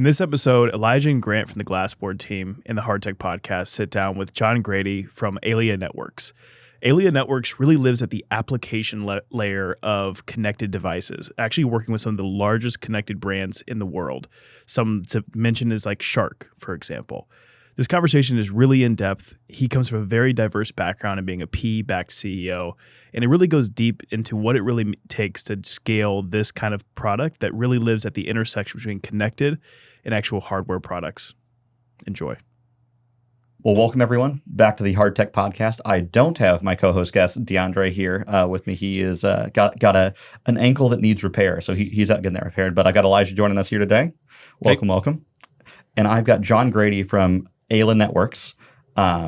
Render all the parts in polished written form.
In this episode, Elijah and Grant from the Glassboard team and the Hard Tech podcast sit down with John Grady from Ayla Networks. Ayla Networks really lives at the application layer of connected devices, actually working with some of the largest connected brands in the world. Some to mention is like Shark, for example. This conversation is really in-depth. He comes from a very diverse background in being a PE-backed CEO, and it really goes deep into what it really takes to scale this kind of product that really lives at the intersection between connected and actual hardware products. Enjoy. Well, welcome everyone back to the Hard Tech podcast. I don't have my co-host guest DeAndre here with me. He is got an ankle that needs repair, so he's out getting that repaired. But I got Elijah joining us here today. Welcome. And I've got John Grady from Ayla Networks.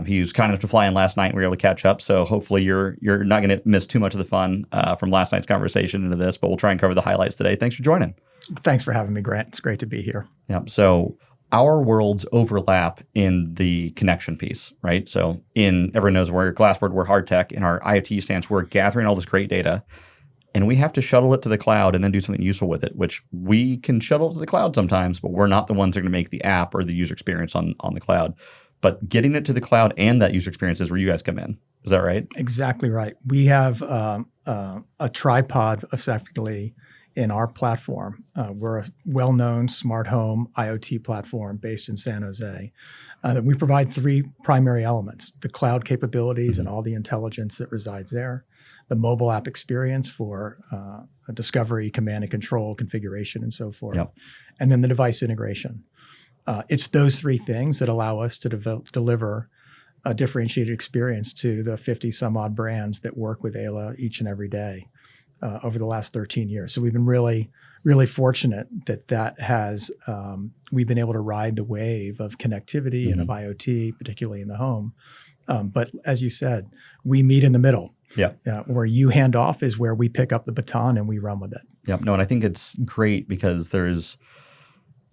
He was kind enough to fly in last night and we were able to catch up. So hopefully you're not going to miss too much of the fun from last night's conversation into this, but we'll try and cover the highlights today. Thanks for joining. Thanks for having me, Grant. It's great to be here. Yeah. So our worlds overlap in the connection piece, right? So everyone knows we're Glassboard, we're hard tech, and our IoT stance, we're gathering all this great data, and we have to shuttle it to the cloud and then do something useful with it, which we can shuttle to the cloud sometimes, but we're not the ones that are going to make the app or the user experience on the cloud. But getting it to the cloud and that user experience is where you guys come in. Is that right? Exactly right. We have a tripod, effectively, in our platform. We're a well-known smart home IoT platform based in San Jose. We provide three primary elements: the cloud capabilities and all the intelligence that resides there, the mobile app experience for discovery, command and control, configuration, and so forth, and then the device integration. It's those three things that allow us to deliver a differentiated experience to the 50 some odd brands that work with Ayla each and every day over the last 13 years. So we've been really, really fortunate that has, we've been able to ride the wave of connectivity and of IoT, particularly in the home. But as you said, we meet in the middle. Yeah. Where you hand off is where we pick up the baton and we run with it. Yep. No, and I think it's great because there's,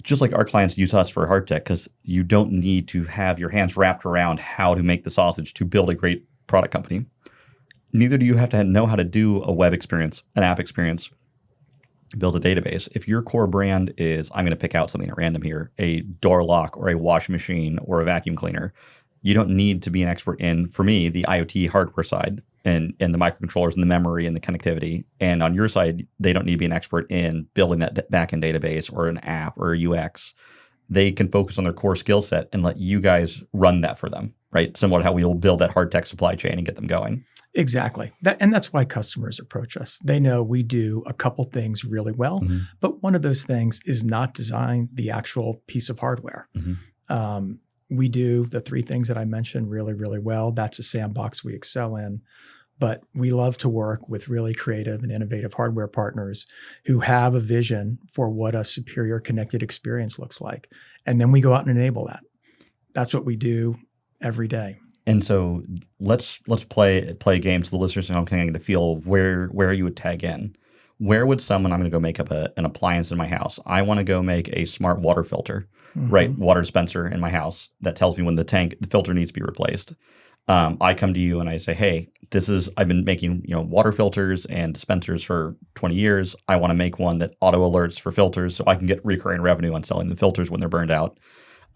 just like our clients use us for hard tech, because you don't need to have your hands wrapped around how to make the sausage to build a great product company. Neither do you have to know how to do a web experience, an app experience, build a database. If your core brand is, I'm going to pick out something at random here, a door lock or a washing machine or a vacuum cleaner, you don't need to be an expert in, for me, the IoT hardware side and the microcontrollers and the memory and the connectivity. And on your side, they don't need to be an expert in building that backend database or an app or a UX. They can focus on their core skill set and let you guys run that for them, right? Similar to how we will build that hard tech supply chain and get them going. Exactly. And that's why customers approach us. They know we do a couple things really well, but one of those things is not design the actual piece of hardware. We do the three things that I mentioned really, really well. That's a sandbox we excel in. But we love to work with really creative and innovative hardware partners who have a vision for what a superior connected experience looks like. And then we go out and enable that. That's what we do every day. And so let's play games. The listeners at home can get a feel of where you would tag in. Where would someone, I'm going to go make up an appliance in my house. I want to go make a smart water filter, right? Water dispenser in my house that tells me when the filter needs to be replaced. I come to you and I say, hey, I've been making water filters and dispensers for 20 years. I want to make one that auto alerts for filters so I can get recurring revenue on selling the filters when they're burned out.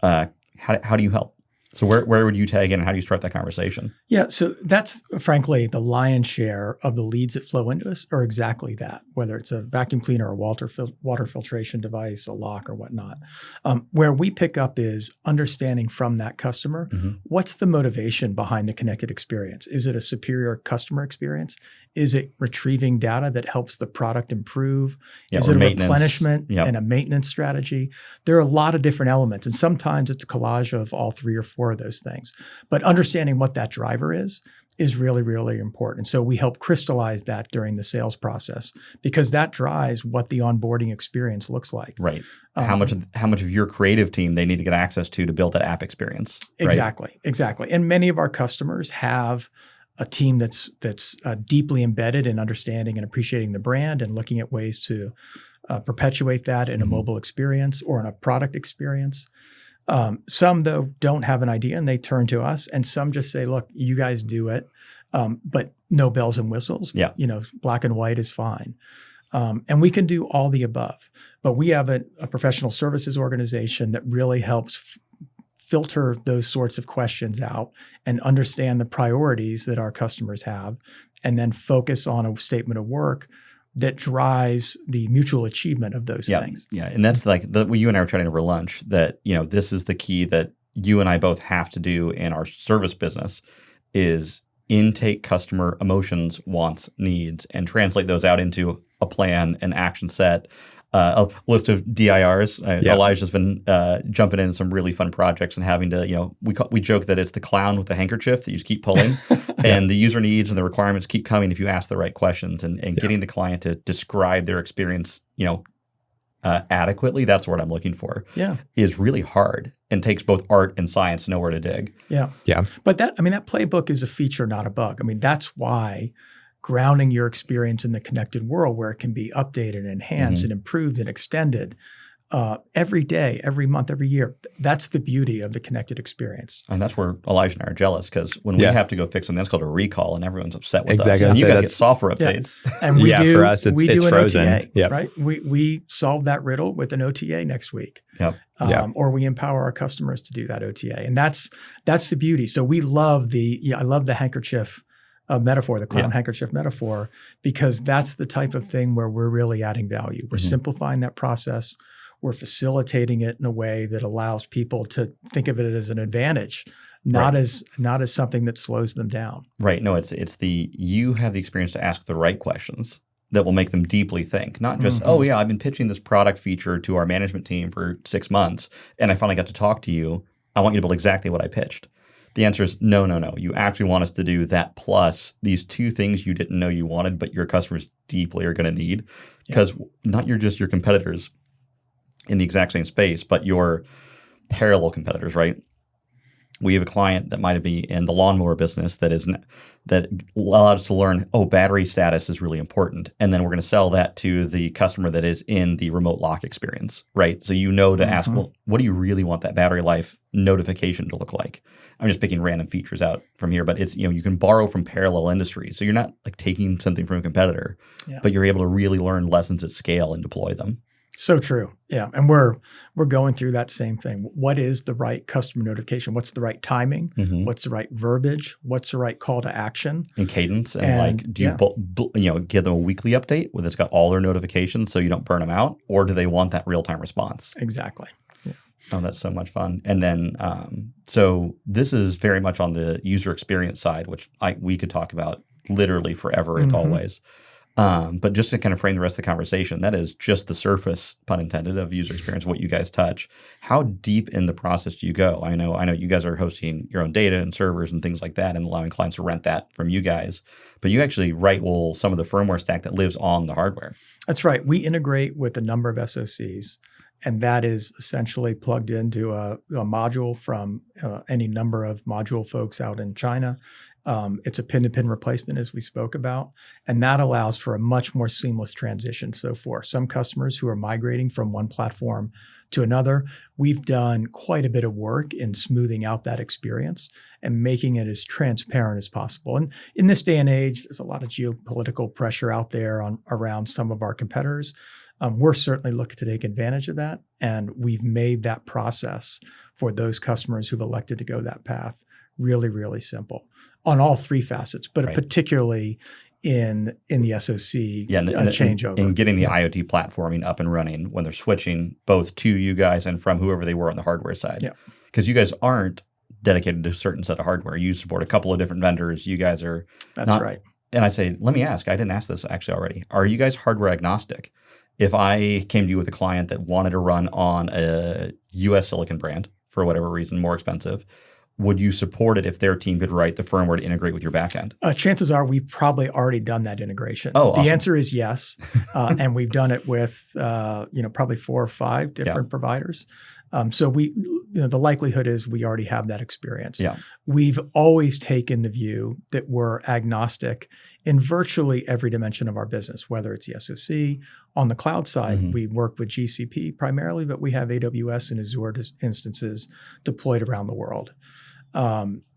How do you help? So where would you tag in and how do you start that conversation? Yeah, so that's frankly the lion's share of the leads that flow into us are exactly that, whether it's a vacuum cleaner or water filtration device, a lock or whatnot. Where we pick up is understanding from that customer, what's the motivation behind the connected experience? Is it a superior customer experience? Is it retrieving data that helps the product improve? Is it a replenishment and a maintenance strategy? There are a lot of different elements, and sometimes it's a collage of all three or four of those things. But understanding what that driver is really, really important. So we help crystallize that during the sales process because that drives what the onboarding experience looks like. Right. How much of your creative team they need to get access to build that app experience. Exactly. And many of our customers have a team that's deeply embedded in understanding and appreciating the brand and looking at ways to perpetuate that in a mobile experience or in a product experience. Some, though, don't have an idea and they turn to us, and some just say, look, you guys do it, but no bells and whistles. Black and white is fine. And we can do all the above. But we have a professional services organization that really helps filter those sorts of questions out and understand the priorities that our customers have, and then focus on a statement of work that drives the mutual achievement of those things. Yeah, and that's like what you and I were chatting over lunch, that this is the key that you and I both have to do in our service business, is intake customer emotions, wants, needs, and translate those out into a plan, an action set, a list of DIRs. Elijah's been jumping in some really fun projects and having to, we joke that it's the clown with the handkerchief that you just keep pulling, and the user needs and the requirements keep coming if you ask the right questions, and getting the client to describe their experience, adequately. That's what I'm looking for. Yeah, is really hard and takes both art and science to know where to dig. Yeah. But that playbook is a feature, not a bug. That's why grounding your experience in the connected world, where it can be updated, enhanced, and improved and extended every day, every month, every year. That's the beauty of the connected experience. And that's where Elijah and I are jealous, because when we have to go fix something, that's called a recall, and everyone's upset with us. And you guys get software updates. And we do, for us, it's frozen. OTA, right? We solve that riddle with an OTA next week. Or we empower our customers to do that OTA. And that's the beauty. So we love I love the handkerchief metaphor, the clown handkerchief metaphor, because that's the type of thing where we're really adding value. We're simplifying that process. We're facilitating it in a way that allows people to think of it as an advantage, not as something that slows them down. Right. No, it's you have the experience to ask the right questions that will make them deeply think, not just, I've been pitching this product feature to our management team for 6 months and I finally got to talk to you. I want you to build exactly what I pitched. The answer is no. You actually want us to do that plus these 2 things you didn't know you wanted, but your customers deeply are going to need, because not just your competitors in the exact same space, but your parallel competitors, right? We have a client that might be in the lawnmower business that allows us to learn, battery status is really important. And then we're going to sell that to the customer that is in the remote lock experience, right? So to ask, well, what do you really want that battery life notification to look like? I'm just picking random features out from here, but it's, you can borrow from parallel industries. So you're not like taking something from a competitor, but you're able to really learn lessons at scale and deploy them. So true. Yeah. And we're going through that same thing. What is the right customer notification? What's the right timing? What's the right verbiage? What's the right call to action? And cadence. And do you give them a weekly update where it's got all their notifications so you don't burn them out? Or do they want that real-time response? Exactly. Yeah. Oh, that's so much fun. And then, so this is very much on the user experience side, which we could talk about literally forever and always. But just to kind of frame the rest of the conversation, that is just the surface, pun intended, of user experience, what you guys touch. How deep in the process do you go? I know you guys are hosting your own data and servers and things like that and allowing clients to rent that from you guys. But you actually write some of the firmware stack that lives on the hardware. That's right. We integrate with a number of SoCs, and that is essentially plugged into a module from any number of module folks out in China. It's a pin-to-pin replacement, as we spoke about, and that allows for a much more seamless transition. So for some customers who are migrating from one platform to another, we've done quite a bit of work in smoothing out that experience and making it as transparent as possible. And in this day and age, there's a lot of geopolitical pressure out there around some of our competitors. We're certainly looking to take advantage of that, and we've made that process for those customers who've elected to go that path really, really simple on all 3 facets, but particularly in the SoC changeover. And getting the IoT platforming up and running when they're switching both to you guys and from whoever they were on the hardware side. Yeah. Because you guys aren't dedicated to a certain set of hardware. You support a couple of different vendors. You guys are That's right. And I say, let me ask, I didn't ask this actually already. Are you guys hardware agnostic? If I came to you with a client that wanted to run on a US silicon brand for whatever reason, more expensive, would you support it if their team could write the firmware to integrate with your backend? Chances are we've probably already done that integration. Oh, awesome. The answer is yes. And we've done it with probably 4 or 5 different providers. So the likelihood is we already have that experience. Yeah. We've always taken the view that we're agnostic in virtually every dimension of our business, whether it's the SoC. On the cloud side, we work with GCP primarily, but we have AWS and Azure instances deployed around the world.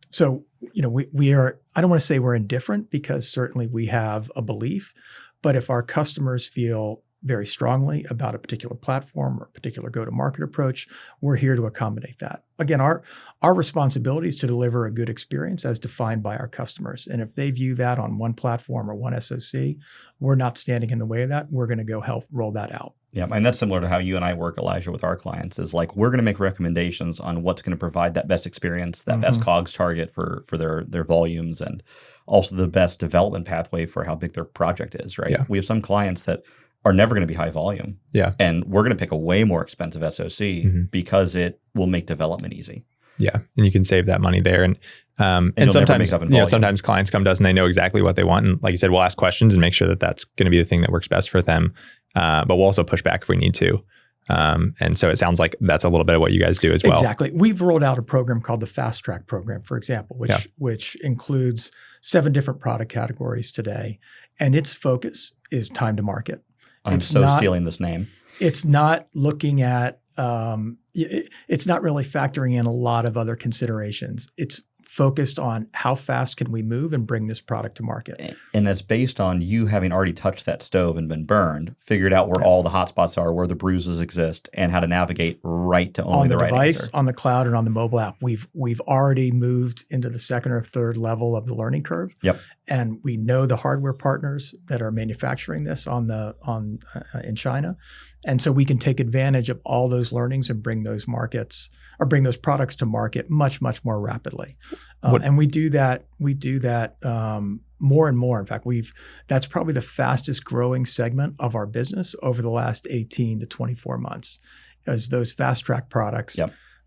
So we are, I don't want to say we're indifferent, because certainly we have a belief, But if our customers feel very strongly about a particular platform or a particular go-to-market approach, we're here to accommodate that. Again, our responsibility is to deliver a good experience as defined by our customers. And if they view that on one platform or one SoC, we're not standing in the way of that. We're going to go help roll that out. Yeah, and that's similar to how you and I work, Elijah, with our clients, is like we're going to make recommendations on what's going to provide that best experience, that best COGS target for their volumes, and also the best development pathway for how big their project is, right? Yeah. We have some clients that are never going to be high volume. Yeah. And we're going to pick a way more expensive SoC because it will make development easy. Yeah. And you can save that money there. And you'll sometimes, never make up in volume. sometimes clients come to us and they know exactly what they want. And like you said, we'll ask questions and make sure that that's going to be the thing that works best for them. But we'll also push back if we need to. And so it sounds like that's a little bit of what you guys do as well. Exactly. We've rolled out a program called the Fast Track program, for example, which includes 7 different product categories today. And its focus is time to market. I'm stealing this name. It's not looking at, it's not really factoring in a lot of other considerations. It's focused on how fast can we move and bring this product to market. And that's based on you having already touched that stove and been burned, figured out where all the hot spots are, where the bruises exist, and how to navigate right to only the right device, answer. on the cloud, and on the mobile app. We've already moved into the second or third level of the learning curve. Yep. And we know the hardware partners that are manufacturing this in China. And so we can take advantage of all those learnings and bring those products to market much, much more rapidly. And we do that more and more. In fact, that's probably the fastest growing segment of our business over the last 18 to 24 months, as those fast track products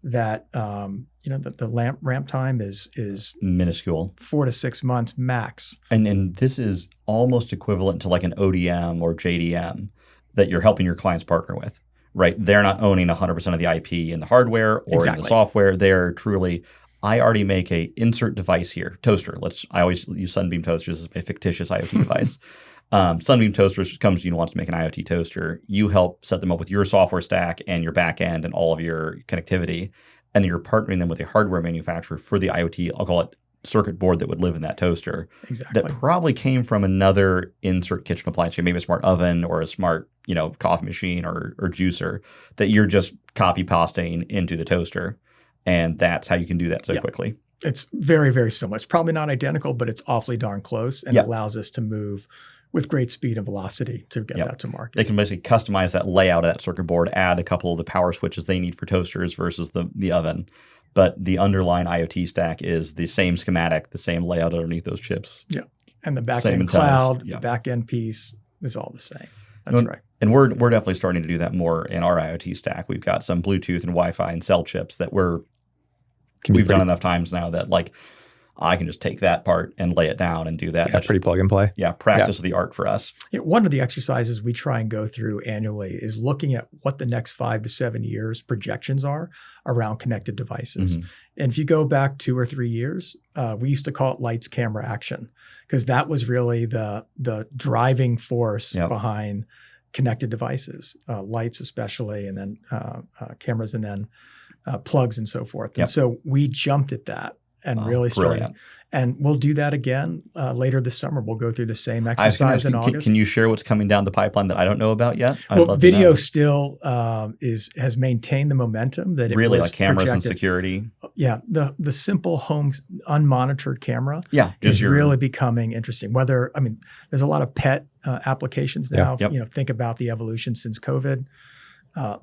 that the ramp time is minuscule, 4 to 6 months max. And this is almost equivalent to like an ODM or JDM that you're helping your clients partner with, right? They're not owning 100% of the IP in the hardware or in the software. They're truly, I already make a insert device here, toaster. I always use Sunbeam toasters as my fictitious IoT device. Sunbeam Toasters comes to you and wants to make an IoT toaster. You help set them up with your software stack and your back end and all of your connectivity. And then you're partnering them with a hardware manufacturer for the IoT, I'll call it circuit board that would live in that toaster. Exactly. That probably came from another insert kitchen appliance, maybe a smart oven or a smart, coffee machine or juicer that you're just copy pasting into the toaster. And that's how you can do that so quickly. It's very, very similar. It's probably not identical, but it's awfully darn close and allows us to move with great speed and velocity to get that to market. They can basically customize that layout of that circuit board, add a couple of the power switches they need for toasters versus the oven. But the underlying IoT stack is the same schematic, the same layout underneath those chips. Yeah. And the back-end cloud, the back-end piece is all the same. That's right. And we're definitely starting to do that more in our IoT stack. We've got some Bluetooth and Wi-Fi and cell chips that we've done enough times now that like I can just take that part and lay it down and do that. Yeah, that's pretty plug and play. Yeah, practice of the art for us. Yeah, one of the exercises we try and go through annually is looking at what the next 5 to 7 years projections are around connected devices. And if you go back 2 or 3 years, we used to call it lights, camera, action, because that was really the driving force behind connected devices, lights especially, and then cameras, and then plugs and so forth. And so we jumped at that and really started. Brilliant. And we'll do that again later this summer. We'll go through the same exercise in August. Can you share what's coming down the pipeline that I don't know about yet? Well, video still has maintained the momentum that it really was like cameras projected. And security. Yeah, the simple home unmonitored camera is really becoming interesting. There's a lot of pet applications now. Think about the evolution since COVID.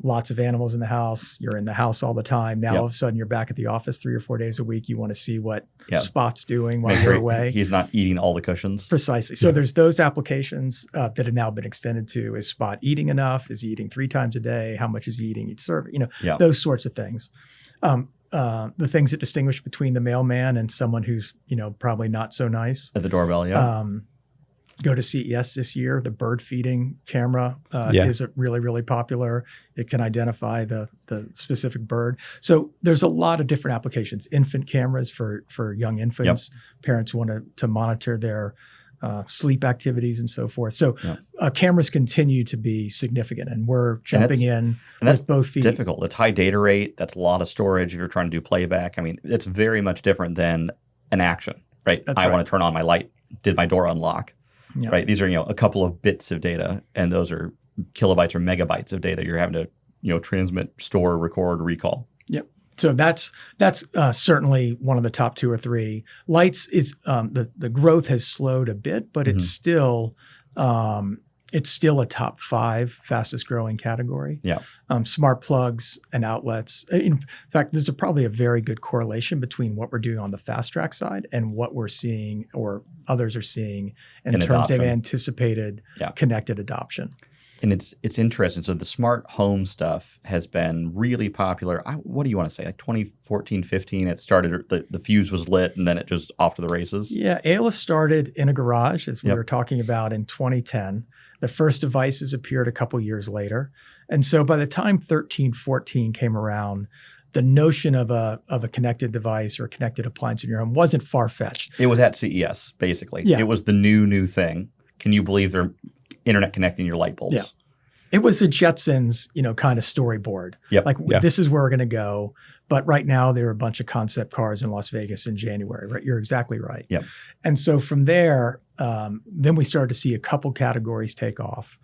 Lots of animals in the house. You're in the house all the time. Now all of a sudden you're back at the office 3 or 4 days a week. You want to see what Spot's doing while you're away. He's not eating all the cushions. Precisely. So there's those applications that have now been extended to, is Spot eating enough? Is he eating 3 times a day? How much is he eating each serving? Those sorts of things. The things that distinguish between the mailman and someone who's, probably not so nice. At the doorbell, Go to CES this year. The bird feeding camera is really, really popular. It can identify the specific bird. So there's a lot of different applications. Infant cameras for young infants. Parents want to monitor their sleep activities and so forth. So cameras continue to be significant, and we're jumping in with both feet. Difficult. It's high data rate. That's a lot of storage if you're trying to do playback. I mean, it's very much different than an action, right? I want to turn on my light. Did my door unlock? Yeah. right? These are, a couple of bits of data, and those are kilobytes or megabytes of data you're having to, transmit, store, record, recall. Yep. So that's certainly one of the top 2 or 3. Lights is the growth has slowed a bit, but it's still a top 5 fastest growing category. Yeah. Smart plugs and outlets. In fact, there's probably a very good correlation between what we're doing on the fast track side and what we're seeing or others are seeing in terms of adoption. anticipated connected adoption. And it's interesting. So the smart home stuff has been really popular. What do you want to say? Like 2014, 15, it started, the fuse was lit and then it just off to the races. Yeah. Aila started in a garage, as we were talking about, in 2010. The first devices appeared a couple years later. And so by the time 13, 14 came around, the notion of a connected device or a connected appliance in your home wasn't far-fetched. It was at CES, basically. Yeah. It was the new thing. Can you believe they're internet connecting your light bulbs? Yeah. It was the Jetsons, kind of storyboard. Yep. Like, this is where we're going to go. But right now, there are a bunch of concept cars in Las Vegas in January, right? You're exactly right. Yep. And so from there, then we started to see a couple categories take off.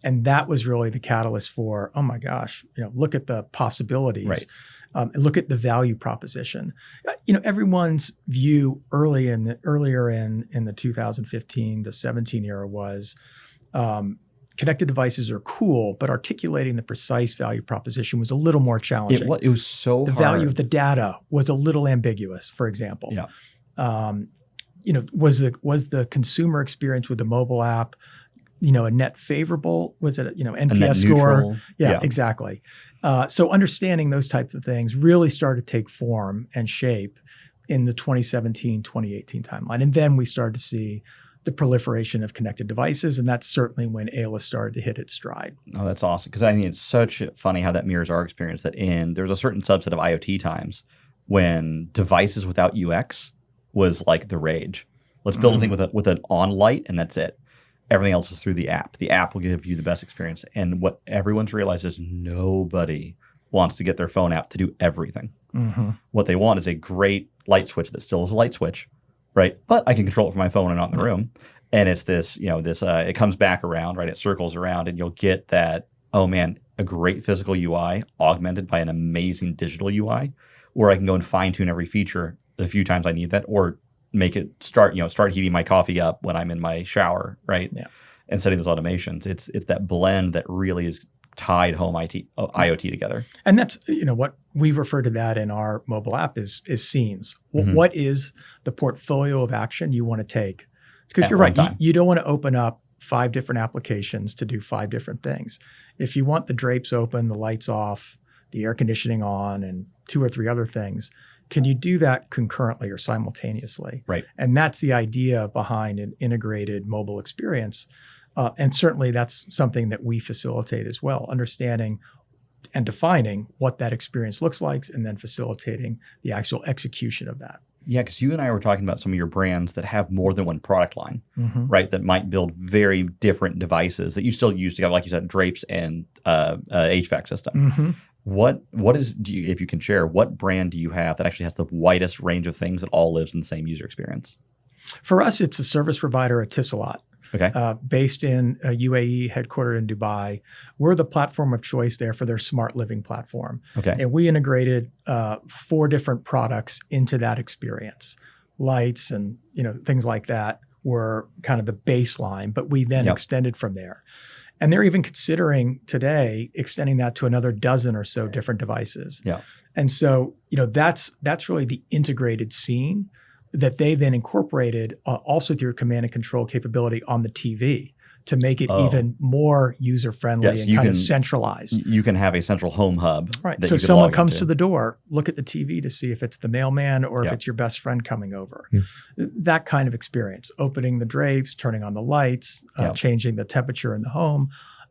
And that was really the catalyst for, oh my gosh, look at the possibilities. Right. And look at the value proposition. Everyone's view earlier in the 2015 to 17 era was connected devices are cool, but articulating the precise value proposition was a little more challenging. It was so the hard. value of the data was a little ambiguous, for example. Yeah. Was the consumer experience with the mobile app, a net favorable? Was it, NPS net score? neutral. Yeah, exactly. So understanding those types of things really started to take form and shape in the 2017, 2018 timeline. And then we started to see the proliferation of connected devices. And that's certainly when Aila started to hit its stride. Oh, that's awesome. Because it's such funny how that mirrors our experience that there's a certain subset of IoT times when devices without UX was like the rage. Let's build a thing with an on light and that's it. Everything else is through the app. The app will give you the best experience. And what everyone's realized is nobody wants to get their phone out to do everything. Mm-hmm. What they want is a great light switch that still is a light switch, right? But I can control it from my phone and not in the room. And it's this, it comes back around, right? It circles around and you'll get that, oh man, a great physical UI augmented by an amazing digital UI where I can go and fine tune every feature the few times I need that, or make it start heating my coffee up when I'm in my shower, right? Yeah. And setting those automations. It's that blend that really is tied home IoT together. And that's, what we refer to that in our mobile app is scenes. Mm-hmm. What is the portfolio of action you want to take? Because At you're one right. time. You don't want to open up 5 different applications to do 5 different things. If you want the drapes open, the lights off, the air conditioning on, and 2 or 3 other things, can you do that concurrently or simultaneously? Right. And that's the idea behind an integrated mobile experience. And certainly that's something that we facilitate as well, understanding and defining what that experience looks like and then facilitating the actual execution of that. Yeah, because you and I were talking about some of your brands that have more than one product line, Mm-hmm. right? That might build very different devices that you still use to have, like you said, drapes and HVAC system. Mm-hmm. What is, if you can share, what brand do you have that actually has the widest range of things that all lives in the same user experience? For us, it's a service provider, Etisalat. Okay. Based in UAE, headquartered in Dubai. We're the platform of choice there for their smart living platform. Okay. And we integrated 4 different products into that experience. Lights and things like that were kind of the baseline, but we then extended from there. And they're even considering today extending that to another dozen or so different devices. Yeah. And so, that's really the integrated scene that they then incorporated also through command and control capability on the TV to make it even more user-friendly and kind of centralized. You can have a central home hub. Right. That So you can someone log comes into. to the door, look at the TV to see if it's the mailman or if it's your best friend coming over. That kind of experience, opening the drapes, turning on the lights, changing the temperature in the home,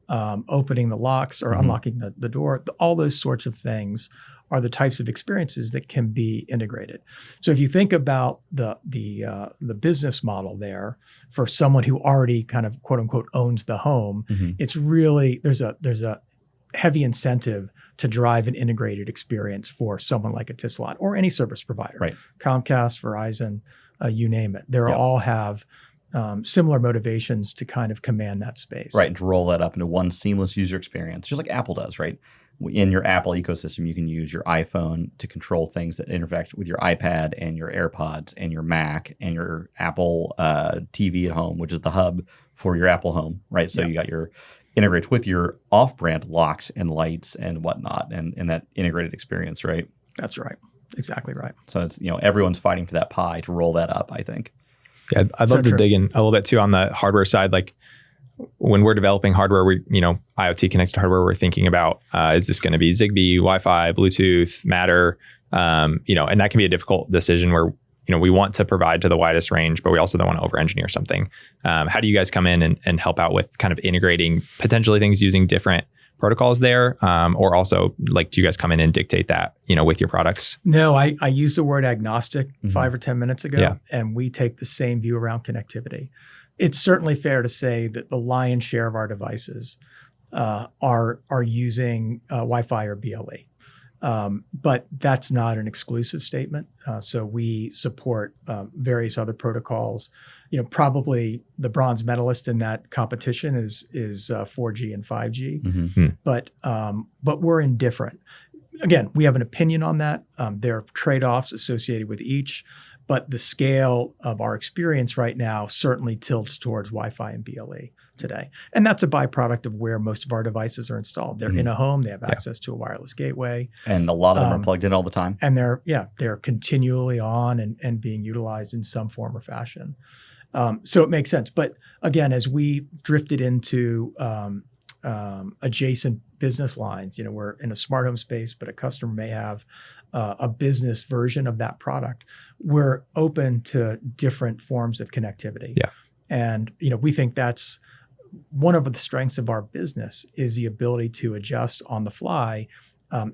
opening the locks or unlocking the door, all those sorts of things are the types of experiences that can be integrated. So if you think about the business model there for someone who already kind of quote unquote owns the home, it's really there's a heavy incentive to drive an integrated experience for someone like Etisalat or any service provider, right? Comcast, Verizon, you name it. They all have similar motivations to kind of command that space. Right, and to roll that up into one seamless user experience, just like Apple does, right? In your Apple ecosystem, you can use your iPhone to control things that interact with your iPad and your AirPods and your Mac and your Apple TV at home, which is the hub for your Apple Home, right? So you got your integrates with your off-brand locks and lights and whatnot, and that integrated experience, right? That's right. Exactly right. So it's everyone's fighting for that pie to roll that up, I think. Yeah, I'd love to dig in a little bit too on the hardware side. Like when we're developing hardware, we IoT connected hardware, we're thinking about is this going to be Zigbee, Wi-Fi, Bluetooth, Matter, and that can be a difficult decision where we want to provide to the widest range, but we also don't want to over-engineer something. How do you guys come in and help out with kind of integrating potentially things using different protocols there, or also do you guys come in and dictate that with your products? No, I used the word agnostic 5 or 10 minutes ago, and we take the same view around connectivity. It's certainly fair to say that the lion's share of our devices are using Wi-Fi or BLE, but that's not an exclusive statement. So we support various other protocols. Probably the bronze medalist in that competition is 4G and 5G, but we're indifferent. Again, we have an opinion on that. There are trade-offs associated with each, but the scale of our experience right now certainly tilts towards Wi-Fi and BLE today. And that's a byproduct of where most of our devices are installed. They're in a home, they have access to a wireless gateway. And a lot of them are plugged in all the time. And they're continually on and being utilized in some form or fashion. So it makes sense. But again, as we drifted into adjacent business lines, we're in a smart home space, but a customer may have a business version of that product. We're open to different forms of connectivity. Yeah. And, we think that's one of the strengths of our business is the ability to adjust on the fly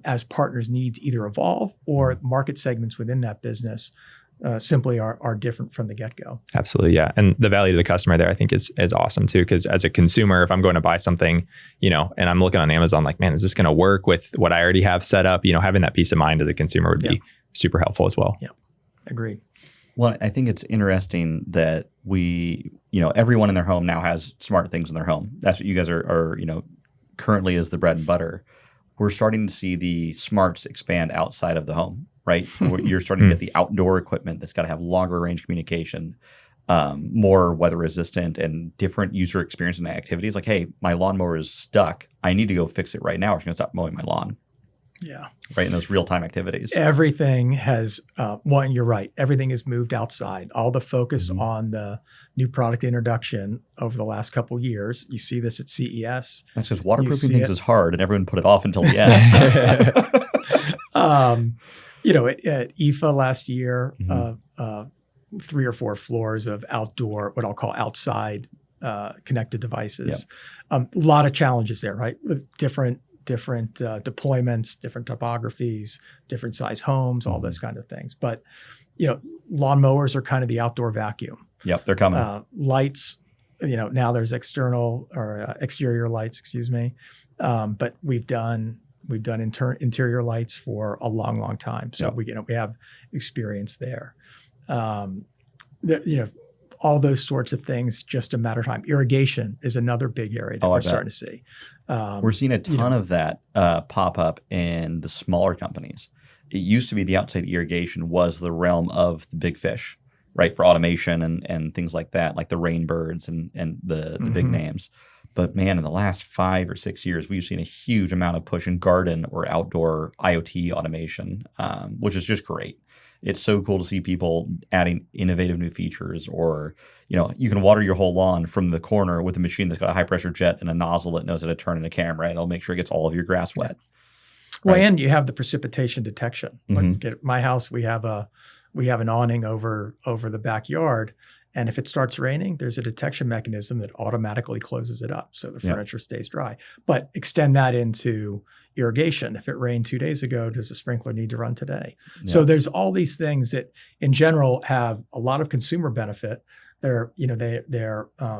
as partners' needs either evolve or market segments within that business simply are different from the get-go. Absolutely, yeah. And the value to the customer there, I think, is awesome too. Because as a consumer, if I'm going to buy something, and I'm looking on Amazon, like, man, is this going to work with what I already have set up? Having that peace of mind as a consumer would be super helpful as well. Yeah, agreed. Well, I think it's interesting that everyone in their home now has smart things in their home. That's what you guys are currently is the bread and butter. We're starting to see the smarts expand outside of the home. Right? You're starting to get the outdoor equipment that's got to have longer range communication, more weather resistant, and different user experience and activities. Like, hey, my lawnmower is stuck. I need to go fix it right now, or it's going to stop mowing my lawn. Yeah. Right. In those real time activities. Everything has, and you're right. Everything has moved outside. All the focus on the new product introduction over the last couple of years. You see this at CES. That's because waterproofing things is hard, and everyone put it off until the end. At IFA last year, 3 or 4 floors of outdoor, what I'll call outside connected devices. A lot of challenges there, right? With different deployments, different topographies, different size homes, all those kind of things. But, lawnmowers are kind of the outdoor vacuum. Yep, they're coming. Lights, now there's external or exterior lights, excuse me. But we've done interior lights for a long, long time. So we have experience there. All those sorts of things, just a matter of time. Irrigation is another big area that we're starting to see. We're seeing a ton of that pop up in the smaller companies. It used to be the outside irrigation was the realm of the big fish, right? For automation and things like that, like the Rainbirds and the big names. But man, in the last 5 or 6 years, we've seen a huge amount of push in garden or outdoor IoT automation, which is just great. It's so cool to see people adding innovative new features, or you can water your whole lawn from the corner with a machine that's got a high pressure jet and a nozzle that knows how to turn in a camera, and it'll make sure it gets all of your grass wet. Well, and you have the precipitation detection. Like at my house, we have an awning over the backyard. And if it starts raining, there's a detection mechanism that automatically closes it up so the furniture stays dry. But extend that into irrigation. If it rained 2 days ago, does the sprinkler need to run today? Yeah. So there's all these things that in general have a lot of consumer benefit. They're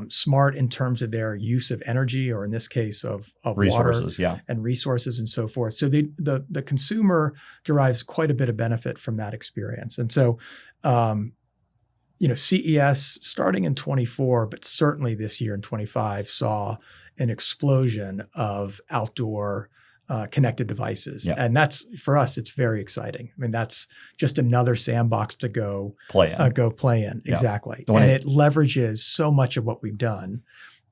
smart in terms of their use of energy, or in this case of resources, water and resources and so forth. So the consumer derives quite a bit of benefit from that experience. And so CES starting in 24, but certainly this year in 25 saw an explosion of outdoor connected devices. Yeah. And that's, for us, it's very exciting. I mean, that's just another sandbox to go play in. Yeah. Exactly. And it leverages so much of what we've done.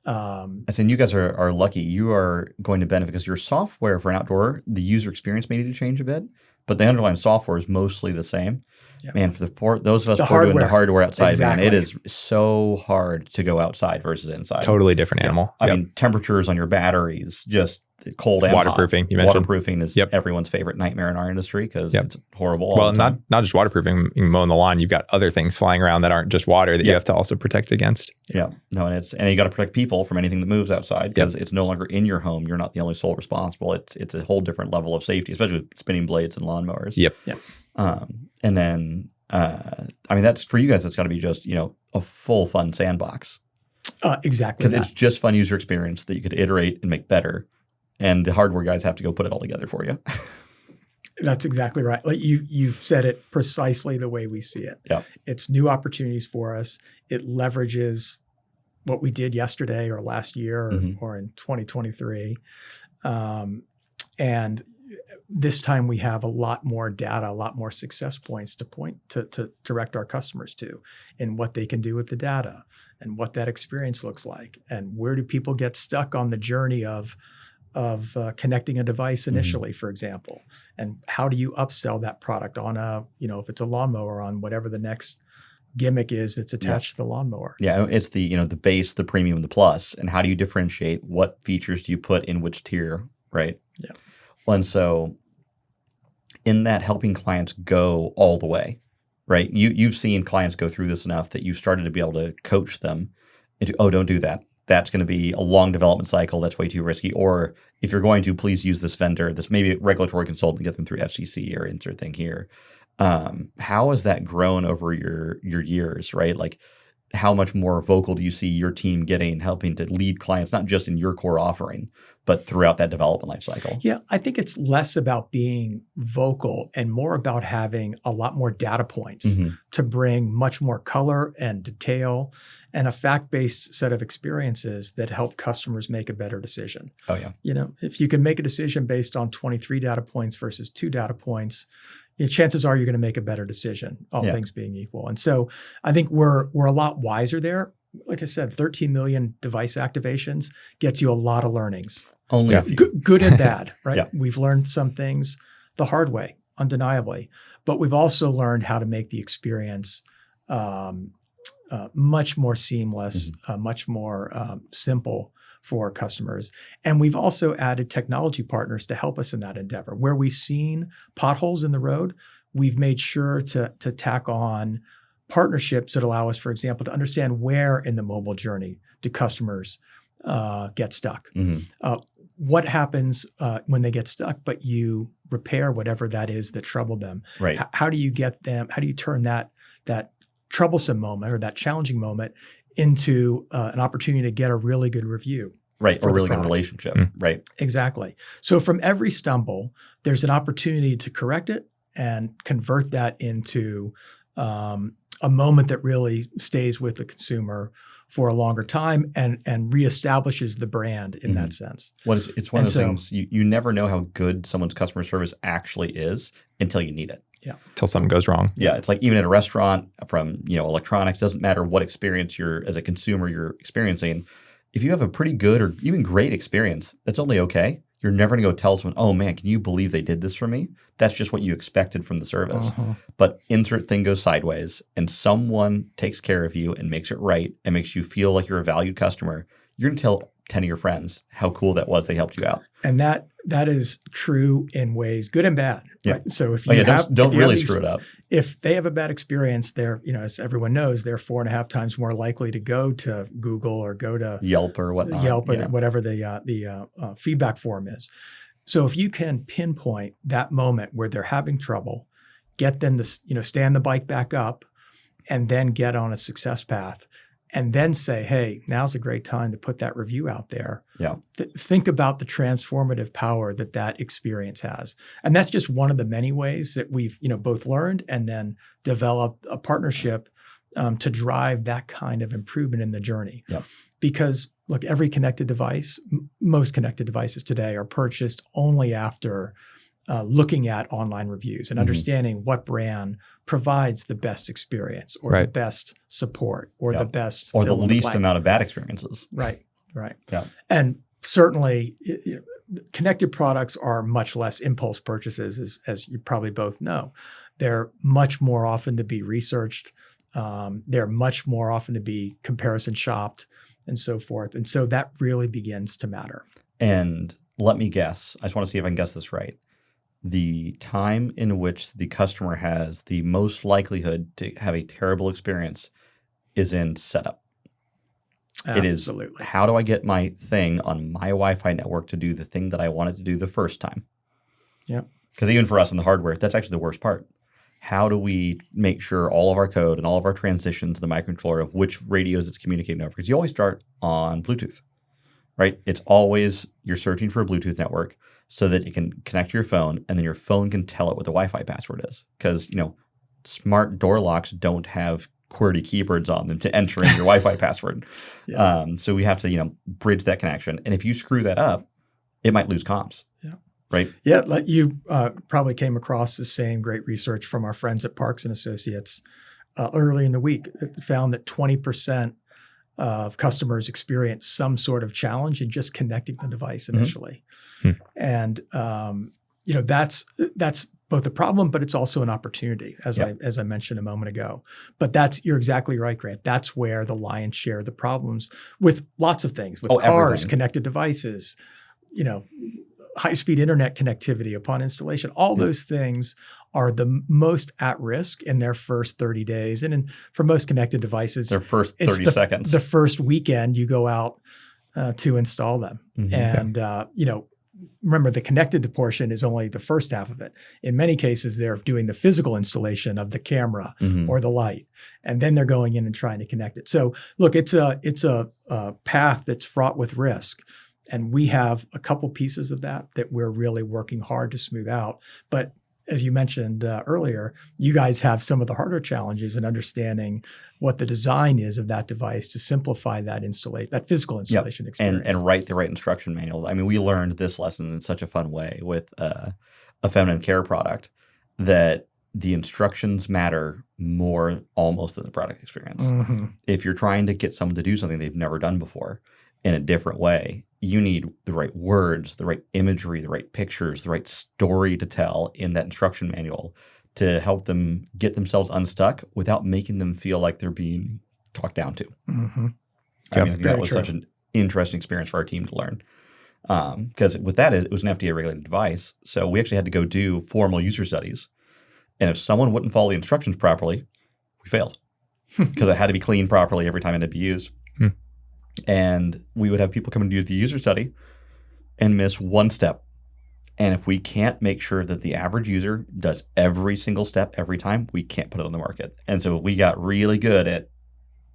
I said, you guys are lucky. You are going to benefit because your software for an outdoor, the user experience may need to change a bit, but the underlying software is mostly the same. Yep. Man, for those of us who are doing the hardware outside, exactly. Man, it is so hard to go outside versus inside. Totally different animal. I mean, temperatures on your batteries, just cold and waterproofing. Hot. You mentioned waterproofing is everyone's favorite nightmare in our industry because it's horrible. Well, not just waterproofing. Mowing the lawn, you've got other things flying around that aren't just water that you have to also protect against. Yeah, no, and you got to protect people from anything that moves outside because it's no longer in your home. You're not the only sole responsible. It's a whole different level of safety, especially with spinning blades and lawnmowers. Yep. And then, I mean, that's for you guys. That's got to be just a full fun sandbox. Exactly. Because it's just fun user experience that you could iterate and make better. And the hardware guys have to go put it all together for you. That's exactly right. Like you've said it precisely the way we see it. Yeah. It's new opportunities for us. It leverages what we did yesterday or last year or in 2023. And this time we have a lot more data, a lot more success points to direct our customers to in what they can do with the data and what that experience looks like. And where do people get stuck on the journey of connecting a device initially, for example, and how do you upsell that product on if it's a lawnmower, on whatever the next gimmick is that's attached to the lawnmower. Yeah, it's the base, the premium, the plus, and how do you differentiate? What features do you put in which tier, right? Yeah. And so, in that, helping clients go all the way, right? You've seen clients go through this enough that you started to be able to coach them into, don't do that. That's going to be a long development cycle. That's way too risky. Or if you're going to, please use this vendor, this maybe regulatory consultant, get them through FCC or insert thing here. How has that grown over your years, right? Like, how much more vocal do you see your team getting, helping to lead clients, not just in your core offering, but throughout that development life cycle? Yeah, I think it's less about being vocal and more about having a lot more data points to bring much more color and detail and a fact-based set of experiences that help customers make a better decision. Oh, yeah. If you can make a decision based on 23 data points versus 2 data points, chances are you're going to make a better decision, all things being equal. And so I think we're a lot wiser there. Like I said, 13 million device activations gets you a lot of learnings. Only a few. Good and bad, right? Yeah. We've learned some things the hard way, undeniably. But we've also learned how to make the experience much more seamless, much more simple for customers. And we've also added technology partners to help us in that endeavor. Where we've seen potholes in the road, we've made sure to tack on partnerships that allow us, for example, to understand where in the mobile journey do customers get stuck. What happens when they get stuck, but you repair whatever that is that troubled them? Right. How do you get them? How do you turn that troublesome moment or that challenging moment into an opportunity to get a really good review? Right, or a really good relationship, right? Exactly. So from every stumble, there's an opportunity to correct it and convert that into a moment that really stays with the consumer for a longer time and reestablishes the brand in that sense. It's one of those things, you never know how good someone's customer service actually is until you need it. Yeah. Until something goes wrong. Yeah. It's like even at a restaurant from, electronics, doesn't matter what experience as a consumer you're experiencing. If you have a pretty good or even great experience, that's only okay. You're never going to go tell someone, oh man, can you believe they did this for me? That's just what you expected from the service. But insert thing goes sideways and someone takes care of you and makes it right and makes you feel like you're a valued customer. You're going to tell 10 of your friends how cool that was. They helped you out. And that is true in ways good and bad. Yeah. Right? So if you don't really screw it up. If they have a bad experience, they're, as everyone knows, they're 4.5 times more likely to go to Google or go to Yelp or whatnot. Yelp or whatever the feedback form is. So if you can pinpoint that moment where they're having trouble, get them to stand the bike back up, and then get on a success path. And then say, hey, now's a great time to put that review out there. Yeah. Think about the transformative power that experience has. And that's just one of the many ways that we've, both learned and then developed a partnership to drive that kind of improvement in the journey. Yep. Because look, every connected device, most connected devices today are purchased only after looking at online reviews and understanding what brand provides the best experience or the best support or the best or the least amount of bad experiences. Right. Yeah. And certainly connected products are much less impulse purchases, as you probably both know. They're much more often to be researched. They're much more often to be comparison shopped and so forth. And so that really begins to matter. And let me guess, I just want to see if I can guess this right. The time in which the customer has the most likelihood to have a terrible experience is in setup. Absolutely. It is, how do I get my thing on my Wi-Fi network to do the thing that I wanted to do the first time? Yeah. Because even for us in the hardware, that's actually the worst part. How do we make sure all of our code and all of our transitions to the microcontroller of which radios it's communicating over? Because you always start on Bluetooth, right? It's always you're searching for a Bluetooth network so that it can connect to your phone, and then your phone can tell it what the Wi-Fi password is. Because smart door locks don't have QWERTY keyboards on them to enter in your Wi-Fi password. Yeah. So we have to bridge that connection. And if you screw that up, it might lose comms. Yeah. Right? Yeah, you probably came across the same great research from our friends at Parks and Associates early in the week. It found that 20% of customers experience some sort of challenge in just connecting the device initially. Mm-hmm. And that's both a problem, but it's also an opportunity, as I mentioned a moment ago. But you're exactly right, Grant. That's where the lion's share of the problems with lots of things, with cars, everything. Connected devices, high-speed internet connectivity upon installation. All those things are the most at risk in their first 30 days. And for most connected devices, their first 30 seconds. The first weekend you go out to install them. Mm-hmm. And, remember, the connected portion is only the first half of it. In many cases, they're doing the physical installation of the camera or the light, and then they're going in and trying to connect it. So look, it's a path that's fraught with risk. And we have a couple pieces of that we're really working hard to smooth out. But as you mentioned earlier, you guys have some of the harder challenges in understanding what the design is of that device to simplify that physical installation experience. And write the right instruction manual. I mean, we learned this lesson in such a fun way with a feminine care product that the instructions matter more almost than the product experience. Mm-hmm. If you're trying to get someone to do something they've never done before in a different way, you need the right words, the right imagery, the right pictures, the right story to tell in that instruction manual to help them get themselves unstuck without making them feel like they're being talked down to. Mm-hmm. I think that was such an interesting experience for our team to learn. Because with that, it was an FDA-regulated device. So we actually had to go do formal user studies. And if someone wouldn't follow the instructions properly, we failed. Because it had to be cleaned properly every time it had to be used. And we would have people come and do the user study and miss one step. And if we can't make sure that the average user does every single step every time, we can't put it on the market. And so we got really good at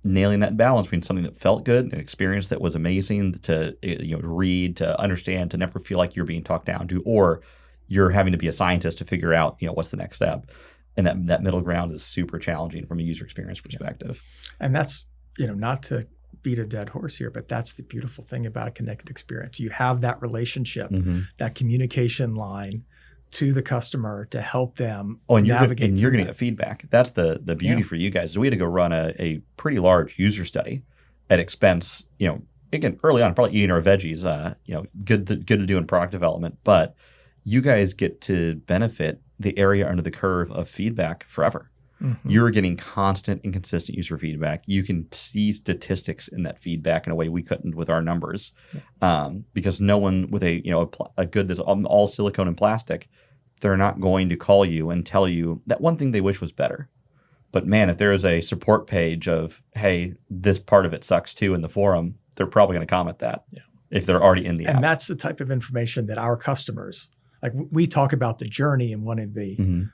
nailing that balance between something that felt good, an experience that was amazing to read, to understand, to never feel like you're being talked down to, or you're having to be a scientist to figure out what's the next step. And that middle ground is super challenging from a user experience perspective. And that's not to beat a dead horse here, but that's the beautiful thing about a connected experience. You have that relationship, that communication line to the customer to help them navigate. And you're going to get feedback. That's the beauty for you guys. So we had to go run a pretty large user study at expense, again, early on, probably eating our veggies, good to do in product development, but you guys get to benefit the area under the curve of feedback forever. Mm-hmm. You're getting constant and consistent user feedback. You can see statistics in that feedback in a way we couldn't with our numbers, because no one with a good that's all silicone and plastic, they're not going to call you and tell you that one thing they wish was better. But man, if there is a support page of, hey, this part of it sucks too in the forum, they're probably going to comment that if they're already in the app. And that's the type of information that our customers, like we talk about the journey and wanting to be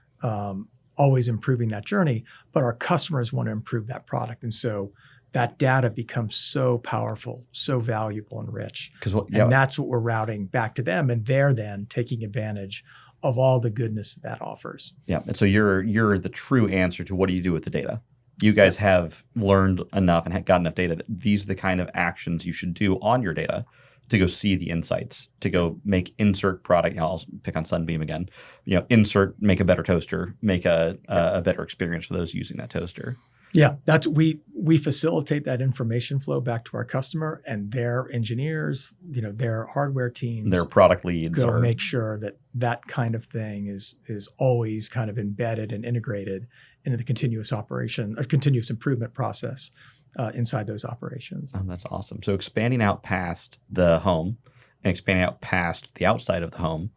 always improving that journey, but our customers want to improve that product. And so that data becomes so powerful, so valuable and rich. And that's what we're routing back to them. And they're then taking advantage of all the goodness that offers. Yeah. And so you're the true answer to what do you do with the data? You guys have learned enough and got enough data that these are the kind of actions you should do on your data to go see the insights, to go make insert product. I'll pick on Sunbeam again. Make a better toaster, make a better experience for those using that toaster. Yeah, that's we facilitate that information flow back to our customer and their engineers, their hardware teams, their product leads, go make sure that kind of thing is always kind of embedded and integrated into the continuous operation or continuous improvement process inside those operations. Oh, that's awesome. So expanding out past the home and expanding out past the outside of the home.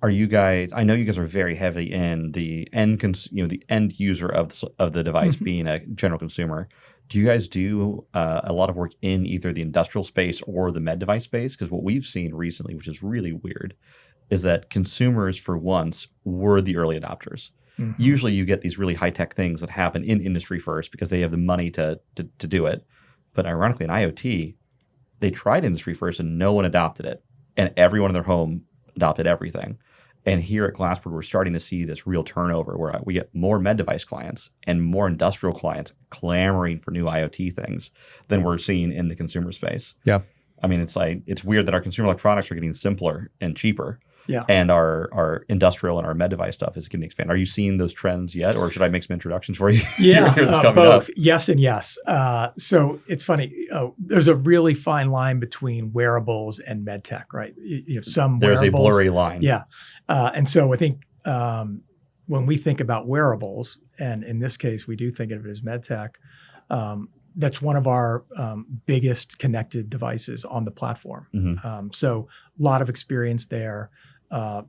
Are you guys? I know you guys are very heavy in the the end user of the device being a general consumer. Do you guys do a lot of work in either the industrial space or the med device space? Because what we've seen recently, which is really weird, is that consumers for once were the early adopters. Mm-hmm. Usually, you get these really high tech things that happen in industry first because they have the money to do it. But ironically, in IoT, they tried industry first and no one adopted it, and everyone in their home adopted everything. And here at Glassboard, we're starting to see this real turnover where we get more med device clients and more industrial clients clamoring for new IoT things than we're seeing in the consumer space. Yeah. I mean, it's weird that our consumer electronics are getting simpler and cheaper. Yeah. And our industrial and our med device stuff is getting expanded. Are you seeing those trends yet, or should I make some introductions for you? Yeah, both. Up? Yes and yes. So it's funny. There's a really fine line between wearables and medtech, right? Some there's wearables, a blurry line. Yeah, and so I think when we think about wearables, and in this case we do think of it as medtech, that's one of our biggest connected devices on the platform. Mm-hmm. So a lot of experience there.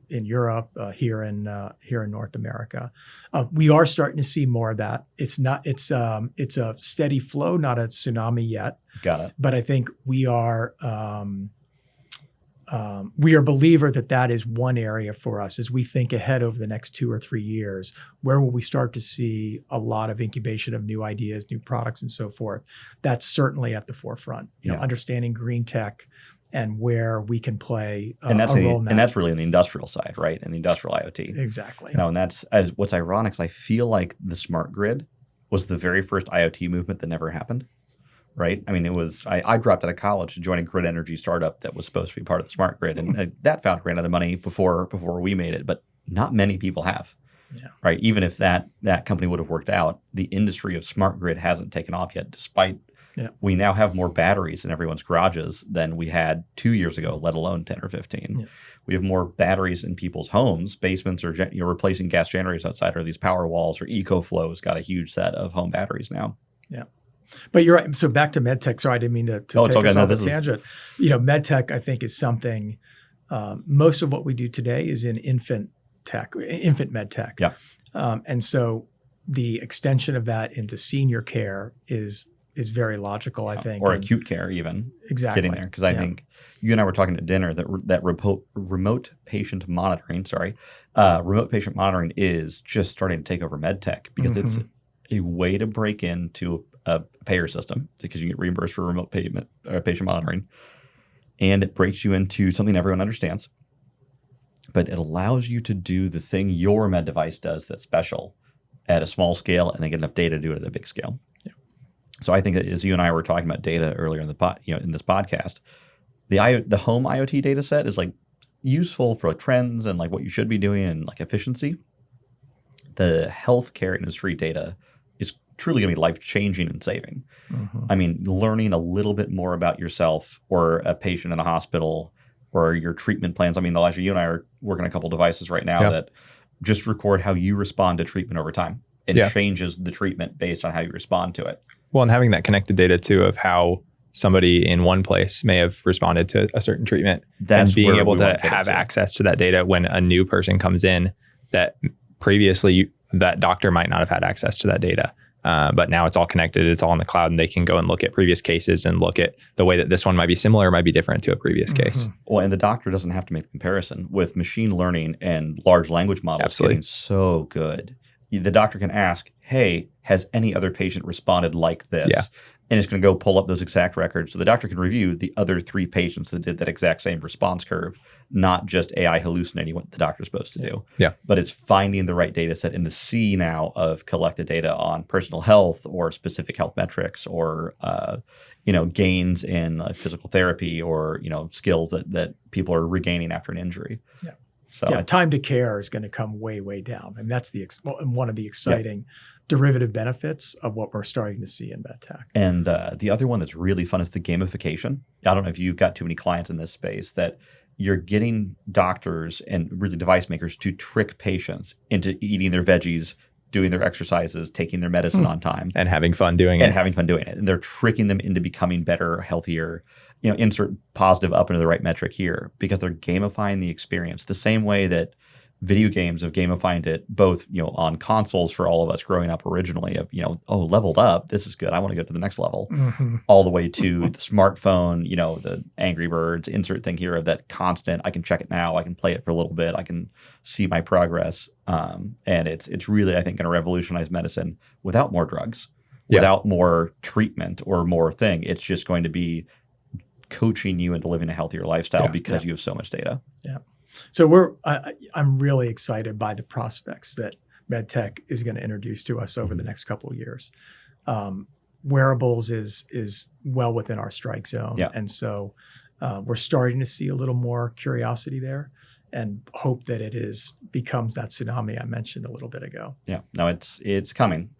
In Europe, here in North America, we are starting to see more of that. It's a steady flow, not a tsunami yet. Got it. But I think we are a believer that is one area for us as we think ahead over the next 2 or 3 years. Where will we start to see a lot of incubation of new ideas, new products, and so forth? That's certainly at the forefront. Understanding green tech. And where we can play a role in that. And that's really in the industrial side, right? In the industrial IoT. Exactly. And that's what's ironic is I feel like the smart grid was the very first IoT movement that never happened, right? I mean, it was I dropped out of college to join a grid energy startup that was supposed to be part of the smart grid, and that found ran out of money before we made it, but not many people have. Yeah. Right. Even if that company would have worked out, the industry of smart grid hasn't taken off yet, despite. Yeah. We now have more batteries in everyone's garages than we had 2 years ago, let alone 10 or 15. Yeah. We have more batteries in people's homes, basements, or replacing gas generators outside, or these power walls, or EcoFlow's got a huge set of home batteries now. Yeah. But you're right. So back to medtech. Sorry, I didn't mean to take us off a tangent. Medtech, I think, is something, most of what we do today is in infant medtech. Yeah. And so the extension of that into senior care is very logical, I think. Or acute care even. Exactly. Getting there. Because I think you and I were talking at dinner that remote patient monitoring, remote patient monitoring is just starting to take over medtech because it's a way to break into a payer system because you get reimbursed for remote patient monitoring. And it breaks you into something everyone understands. But it allows you to do the thing your med device does that's special at a small scale and then get enough data to do it at a big scale. Yeah. So I think that as you and I were talking about data earlier in in this podcast, the home IoT data set is like useful for trends and like what you should be doing and like efficiency. The healthcare industry data is truly going to be life-changing and saving. Mm-hmm. I mean, learning a little bit more about yourself or a patient in a hospital or your treatment plans. I mean, Elijah, you and I are working on a couple devices right now that just record how you respond to treatment over time. It changes the treatment based on how you respond to it. Well, and having that connected data too of how somebody in one place may have responded to a certain treatment, and being able to have access to that data when a new person comes in that previously that doctor might not have had access to that data. But now it's all connected, it's all in the cloud, and they can go and look at previous cases and look at the way that this one might be similar or might be different to a previous case. Well, and the doctor doesn't have to make the comparison with machine learning and large language models getting so good. The doctor can ask, hey, has any other patient responded like this? Yeah. and it's going to go pull up those exact records so the doctor can review the other 3 patients that did that exact same response curve, not just AI hallucinating what the doctor's supposed to do. Yeah. But it's finding the right data set in the sea now of collected data on personal health or specific health metrics or gains in physical therapy or skills that people are regaining after an injury. Yeah. So time to care is going to come way, way down. And that's one of the exciting derivative benefits of what we're starting to see in medtech. And the other one that's really fun is the gamification. I don't know if you've got too many clients in this space that you're getting doctors and really device makers to trick patients into eating their veggies, doing their exercises, taking their medicine on time. And having fun doing it. And they're tricking them into becoming better, healthier, insert positive up into the right metric here because they're gamifying the experience the same way that video games have gamified it both, on consoles for all of us growing up originally of, leveled up, this is good, I want to go to the next level, all the way to the smartphone, the Angry Birds insert thing here of that constant, I can check it now, I can play it for a little bit, I can see my progress. And it's really, I think, going to revolutionize medicine without more drugs, without more treatment or more thing. It's just going to be coaching you into living a healthier lifestyle because you have so much data. Yeah. So I'm really excited by the prospects that medtech is going to introduce to us over the next couple of years. Wearables is well within our strike zone. Yeah. And so we're starting to see a little more curiosity there and hope that becomes that tsunami I mentioned a little bit ago. Yeah, no, it's coming.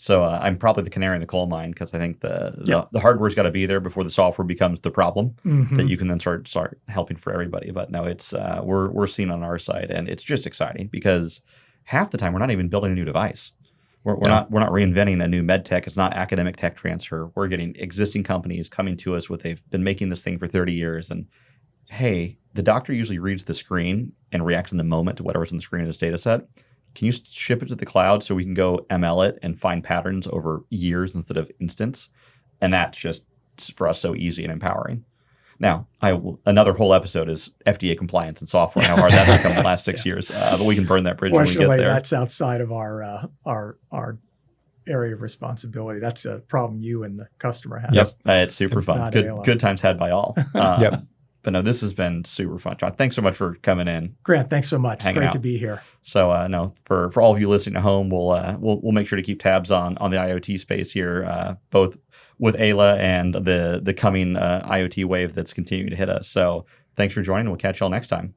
So I'm probably the canary in the coal mine because I think the hardware's got to be there before the software becomes the problem that you can then start helping for everybody. But no, it's we're seeing on our side, and it's just exciting because half the time we're not even building a new device. We're not reinventing a new med tech. It's not academic tech transfer. We're getting existing companies coming to us with they've been making this thing for 30 years, and hey, the doctor usually reads the screen and reacts in the moment to whatever's on the screen of this data set. Can you ship it to the cloud so we can go ML it and find patterns over years instead of instants? And that's just, for us, so easy and empowering. Now, another whole episode is FDA compliance and software, how hard that's become in the last 6 years. But we can burn that bridge when we get there. That's outside of our area of responsibility. That's a problem you and the customer have. Yep, it's super fun. Good times had by all. But no, this has been super fun, John. Thanks so much for coming in. Grant, thanks so much. Great to be here. So no, for all of you listening at home, we'll make sure to keep tabs on the IoT space here, both with Ayla and the coming IoT wave that's continuing to hit us. So thanks for joining. We'll catch y'all next time.